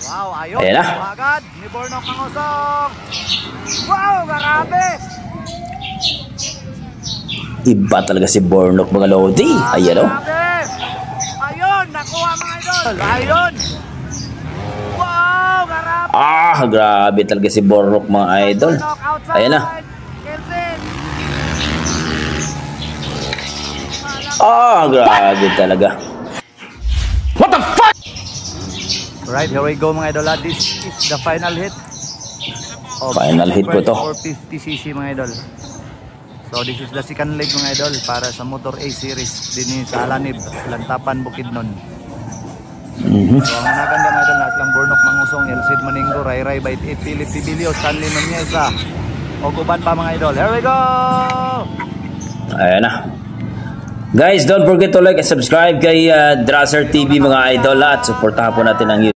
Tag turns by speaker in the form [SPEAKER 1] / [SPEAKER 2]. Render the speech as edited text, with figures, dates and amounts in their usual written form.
[SPEAKER 1] Wow, ayun.
[SPEAKER 2] Ayan na.
[SPEAKER 1] Agad ni Bornok ng usong. Wow, grabe.
[SPEAKER 2] Iba talaga si Bornok mga Lodi. Ayan o.
[SPEAKER 1] Grabe. Ayun, nakuha mga idol. Ayun. Wow, grabe.
[SPEAKER 2] Grabe talaga si Bornok mga idol. Ayan na.
[SPEAKER 1] Kelvin.
[SPEAKER 2] Grabe talaga. What the fuck?
[SPEAKER 1] Right, here we go mga idol. This is the final hit.
[SPEAKER 2] Final hit po to.
[SPEAKER 1] 450cc mga idol. So this is the second leg mga idol para sa Motor A series din sa Alanib, Lantapan, Bukidnon. So ang naganda mga idol na silang Bornok Mangusong, Elcid Maninggo, Rayray Bait 8, Philip Tibilio, Stanley Nuneza, o Guban pa mga idol. Here we go!
[SPEAKER 2] Ayan na. Guys, don't forget to like and subscribe kay Drasser TV mga idol at supportahan po natin ang